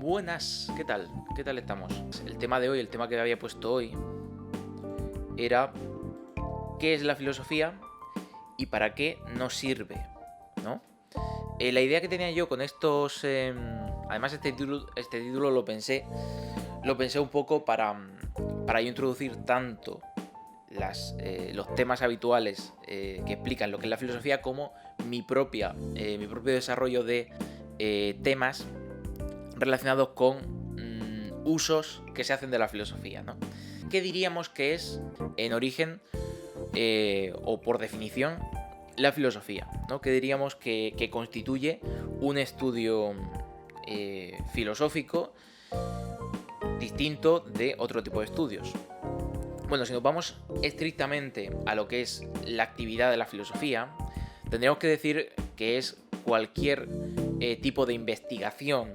Buenas, ¿qué tal? ¿Qué tal estamos? El tema de hoy, el tema que había puesto hoy, era ¿qué es la filosofía y para qué nos sirve? ¿No? La idea que tenía yo con estos... además este título lo pensé un poco para yo introducir tanto los temas habituales que explican lo que es la filosofía como mi propio desarrollo de temas relacionados con usos que se hacen de la filosofía, ¿no? ¿Qué diríamos que es, en origen, o por definición, la filosofía, ¿no? ¿Qué diríamos que constituye un estudio filosófico distinto de otro tipo de estudios? Bueno, si nos vamos estrictamente a lo que es la actividad de la filosofía, tendríamos que decir que es cualquier tipo de investigación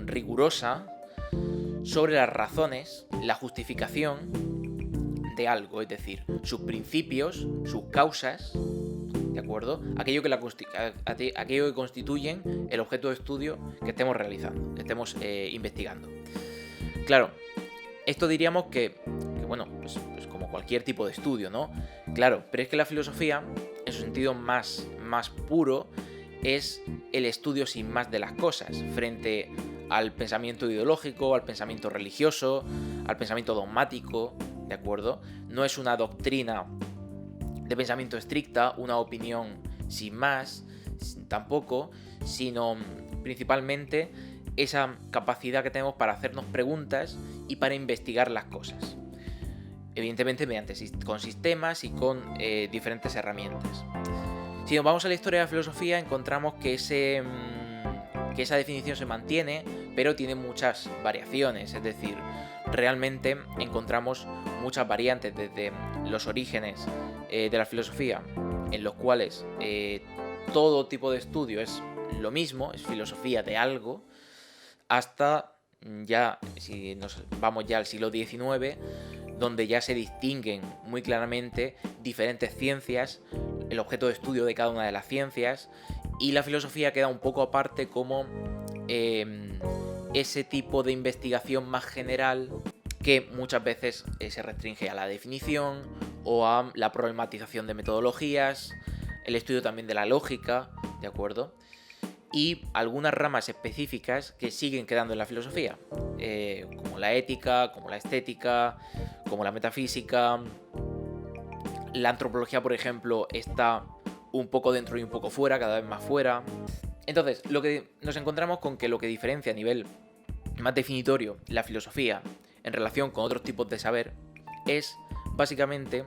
rigurosa sobre las razones, la justificación de algo, es decir, sus principios, sus causas, ¿de acuerdo? Aquello que constituyen el objeto de estudio que estemos realizando, que estemos investigando. Claro, esto diríamos que bueno, pues como cualquier tipo de estudio, ¿no? Claro, pero es que la filosofía, en su sentido más puro, es el estudio sin más de las cosas, frente al pensamiento ideológico, al pensamiento religioso, al pensamiento dogmático, ¿de acuerdo? No es una doctrina de pensamiento estricta, una opinión sin más, tampoco, sino principalmente esa capacidad que tenemos para hacernos preguntas y para investigar las cosas. Evidentemente con sistemas y con diferentes herramientas. Si nos vamos a la historia de la filosofía, encontramos que esa definición se mantiene, pero tiene muchas variaciones. Es decir, realmente encontramos muchas variantes desde los orígenes de la filosofía, en los cuales todo tipo de estudio es lo mismo, es filosofía de algo, hasta ya, si nos vamos ya al siglo XIX, donde ya se distinguen muy claramente diferentes ciencias, el objeto de estudio de cada una de las ciencias, y la filosofía queda un poco aparte como ese tipo de investigación más general que muchas veces se restringe a la definición o a la problematización de metodologías, el estudio también de la lógica, ¿de acuerdo? Y algunas ramas específicas que siguen quedando en la filosofía, como la ética, como la estética, como la metafísica. La antropología, por ejemplo, está un poco dentro y un poco fuera, cada vez más fuera. Entonces, lo que nos encontramos con que lo que diferencia a nivel más definitorio la filosofía en relación con otros tipos de saber es básicamente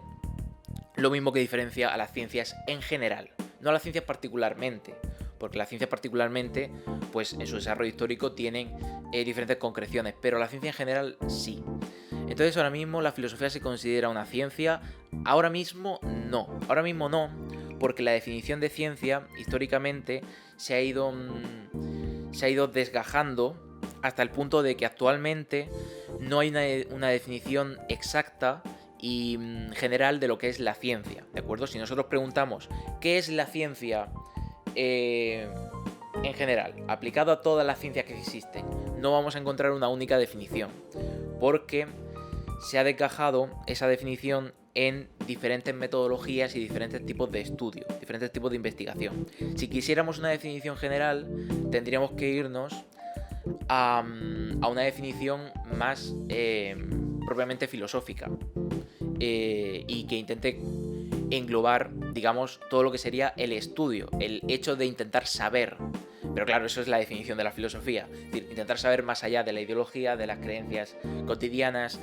lo mismo que diferencia a las ciencias en general, no a las ciencias particularmente, porque las ciencias particularmente, pues en su desarrollo histórico tienen diferentes concreciones, pero la ciencia en general sí. Entonces ahora mismo la filosofía se considera una ciencia, ahora mismo no, porque la definición de ciencia históricamente se ha ido desgajando hasta el punto de que actualmente no hay una definición exacta y general de lo que es la ciencia, ¿de acuerdo? Si nosotros preguntamos ¿qué es la ciencia en general, aplicado a todas las ciencias que existen? No vamos a encontrar una única definición, porque se ha desgajado esa definición en diferentes metodologías y diferentes tipos de estudio, diferentes tipos de investigación. Si quisiéramos una definición general, tendríamos que irnos a una definición más propiamente filosófica y que intente englobar, digamos, todo lo que sería el estudio, el hecho de intentar saber. Pero claro, eso es la definición de la filosofía, es decir, intentar saber más allá de la ideología, de las creencias cotidianas,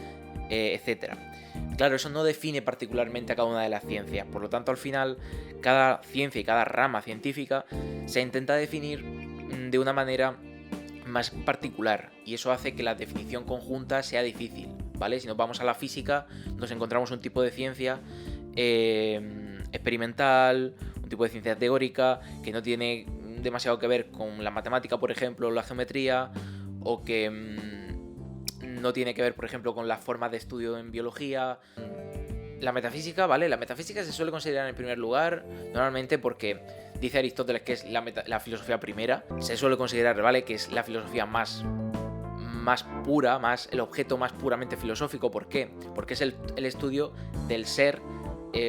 etc. Claro, eso no define particularmente a cada una de las ciencias, por lo tanto al final cada ciencia y cada rama científica se intenta definir de una manera más particular, y eso hace que la definición conjunta sea difícil, ¿vale? Si nos vamos a la física, nos encontramos un tipo de ciencia experimental, un tipo de ciencia teórica que no tiene demasiado que ver con la matemática, por ejemplo, o la geometría, o que no tiene que ver, por ejemplo, con las formas de estudio en biología. La metafísica, ¿vale? La metafísica se suele considerar en primer lugar, normalmente porque dice Aristóteles que es la filosofía primera, se suele considerar, ¿vale?, que es la filosofía más pura, el objeto más puramente filosófico. ¿Por qué? Porque es el estudio del ser,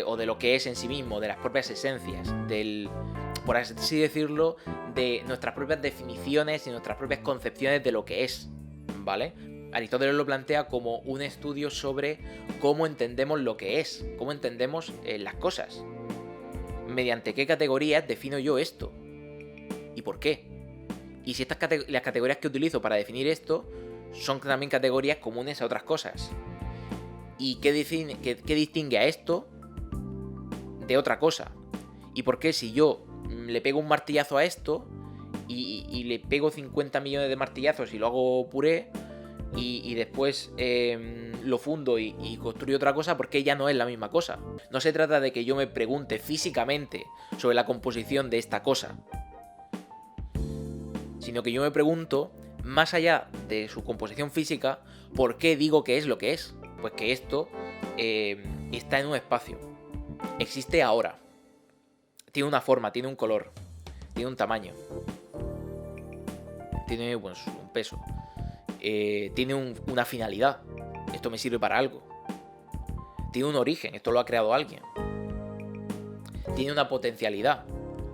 o de lo que es en sí mismo, de las propias esencias, por así decirlo, de nuestras propias definiciones y nuestras propias concepciones de lo que es, ¿vale? Aristóteles lo plantea como un estudio sobre cómo entendemos lo que es, cómo entendemos las cosas. ¿Mediante qué categorías defino yo esto? ¿Y por qué? Y si las categorías que utilizo para definir esto son también categorías comunes a otras cosas. ¿Y qué distingue a esto de otra cosa? ¿Y por qué si yo le pego un martillazo a esto y le pego 50 millones de martillazos y lo hago puré y después lo fundo y construyo otra cosa, porque ya no es la misma cosa? No se trata de que yo me pregunte físicamente sobre la composición de esta cosa, sino que yo me pregunto, más allá de su composición física, ¿por qué digo que es lo que es? Pues que esto está en un espacio, existe ahora, tiene una forma, tiene un color, tiene un tamaño, tiene un peso, tiene una finalidad, esto me sirve para algo, tiene un origen, esto lo ha creado alguien, tiene una potencialidad,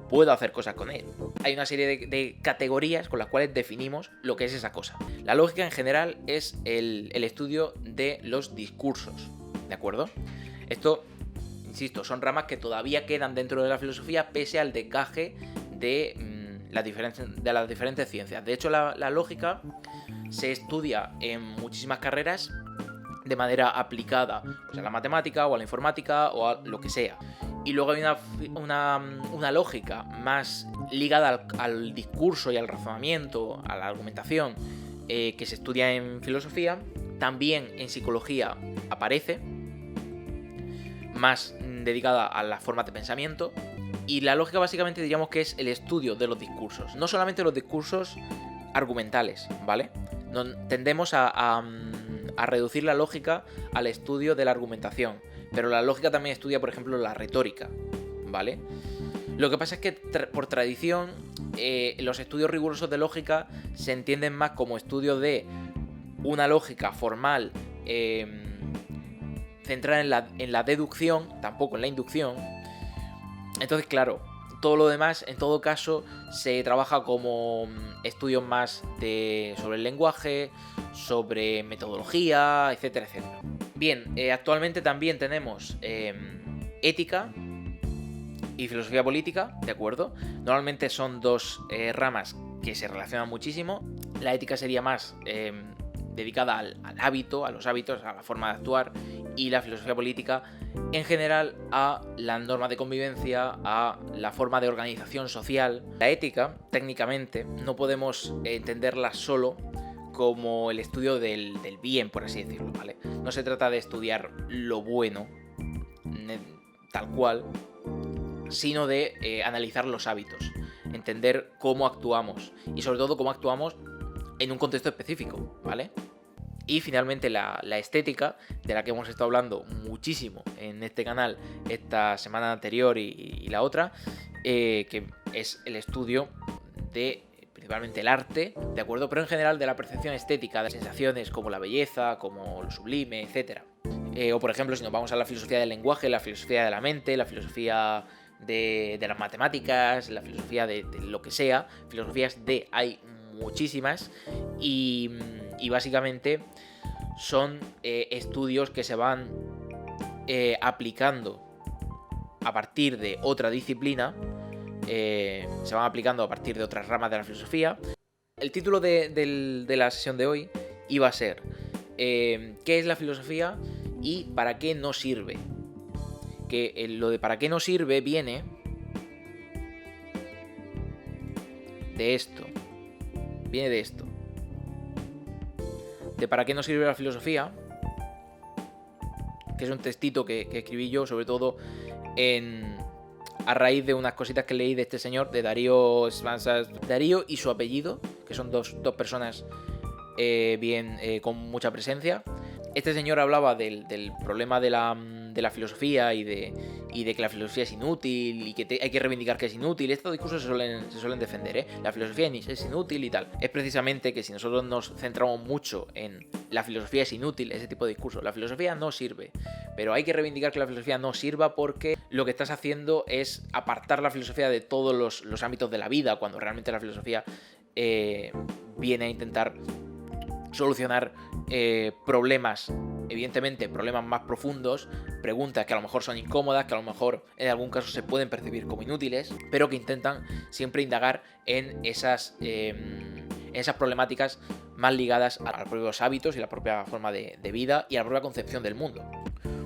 puedo hacer cosas con él. Hay una serie de categorías con las cuales definimos lo que es esa cosa. La lógica en general es el estudio de los discursos, ¿de acuerdo? Esto, insisto, son ramas que todavía quedan dentro de la filosofía pese al desgaje de las diferentes ciencias. De hecho, la lógica se estudia en muchísimas carreras de manera aplicada, pues a la matemática o a la informática o a lo que sea. Y luego hay una lógica más ligada al discurso y al razonamiento, a la argumentación, que se estudia en filosofía. También en psicología aparece, más dedicada a las formas de pensamiento. Y la lógica básicamente diríamos que es el estudio de los discursos. No solamente los discursos argumentales, ¿vale? Tendemos a reducir la lógica al estudio de la argumentación. Pero la lógica también estudia, por ejemplo, la retórica, ¿vale? Lo que pasa es que por tradición los estudios rigurosos de lógica se entienden más como estudio de una lógica formal centrada en la deducción, tampoco en la inducción. Entonces, claro, todo lo demás, en todo caso, se trabaja como estudios más sobre el lenguaje, sobre metodología, etcétera, etcétera. Bien, actualmente también tenemos ética y filosofía política, ¿de acuerdo? Normalmente son dos ramas que se relacionan muchísimo. La ética sería más dedicada al hábito, a los hábitos, a la forma de actuar, y la filosofía política en general a las normas de convivencia, a la forma de organización social. La ética, técnicamente, no podemos entenderla solo como el estudio del bien, por así decirlo, ¿vale? No se trata de estudiar lo bueno, tal cual, sino de analizar los hábitos, entender cómo actuamos y sobre todo cómo actuamos en un contexto específico, ¿vale? Y finalmente la estética, de la que hemos estado hablando muchísimo en este canal esta semana anterior y la otra, que es el estudio de principalmente el arte, ¿de acuerdo? Pero en general de la percepción estética, de sensaciones como la belleza, como lo sublime, etc. O por ejemplo, si nos vamos a la filosofía del lenguaje, la filosofía de la mente, la filosofía de las matemáticas, la filosofía de lo que sea, filosofías hay muchísimas y básicamente son estudios que se van aplicando a partir de otra disciplina, se van aplicando a partir de otras ramas de la filosofía. El título de la sesión de hoy iba a ser ¿qué es la filosofía y para qué no sirve? Que lo de para qué no sirve viene de esto. Viene de esto. De para qué no sirve la filosofía, que es un textito que escribí yo, sobre todo a raíz de unas cositas que leí de este señor, de Darío y su apellido, que son dos personas con mucha presencia. Este señor hablaba del problema de la filosofía y de que la filosofía es inútil y que hay que reivindicar que es inútil. Estos discursos se suelen defender, ¿eh? La filosofía es inútil y tal. Es precisamente que si nosotros nos centramos mucho en la filosofía es inútil, ese tipo de discurso, la filosofía no sirve. Pero hay que reivindicar que la filosofía no sirva porque lo que estás haciendo es apartar la filosofía de todos los ámbitos de la vida, cuando realmente la filosofía viene a intentar solucionar problemas, evidentemente problemas más profundos, preguntas que a lo mejor son incómodas, que a lo mejor en algún caso se pueden percibir como inútiles, pero que intentan siempre indagar en esas problemáticas más ligadas a los propios hábitos y la propia forma de vida y a la propia concepción del mundo.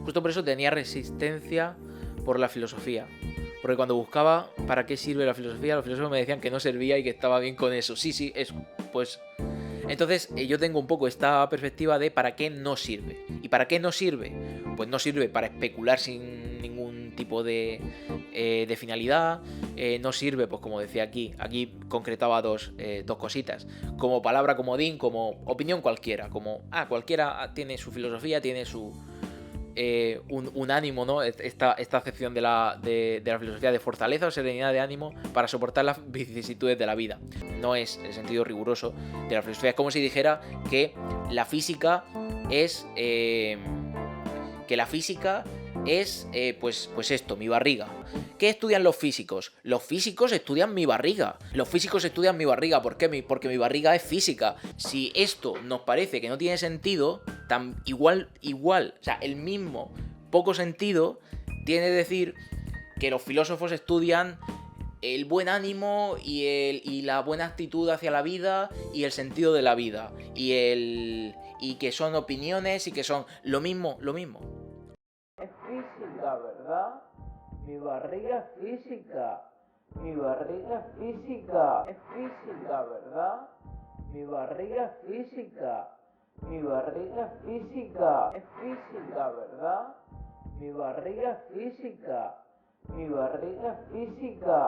Justo por eso tenía resistencia por la filosofía. Porque cuando buscaba para qué sirve la filosofía, los filósofos me decían que no servía y que estaba bien con eso. Sí, eso. Pues entonces yo tengo un poco esta perspectiva de para qué no sirve. ¿Y para qué no sirve? Pues no sirve para especular sin ningún tipo de finalidad. No sirve, pues como decía aquí concretaba dos cositas. Como palabra comodín, como opinión cualquiera. Como, cualquiera tiene su filosofía, tiene su... un ánimo, ¿no? Esta acepción de la filosofía de fortaleza o serenidad de ánimo para soportar las vicisitudes de la vida. No es el sentido riguroso de la filosofía. Es como si dijera que la física es... pues esto, mi barriga. ¿Qué estudian los físicos? Los físicos estudian mi barriga. Los físicos estudian mi barriga. ¿Por qué? Porque mi barriga es física. Si esto nos parece que no tiene sentido, igual, o sea, el mismo poco sentido tiene decir que los filósofos estudian el buen ánimo y la buena actitud hacia la vida y el sentido de la vida. Y que son opiniones y que son lo mismo. Es física, ¿verdad? Mi barriga es física. Mi barriga es física. Es física, ¿verdad? Mi barriga es física. Mi barriga es física. Es física, ¿verdad? Mi barriga es física. Mi barriga es física.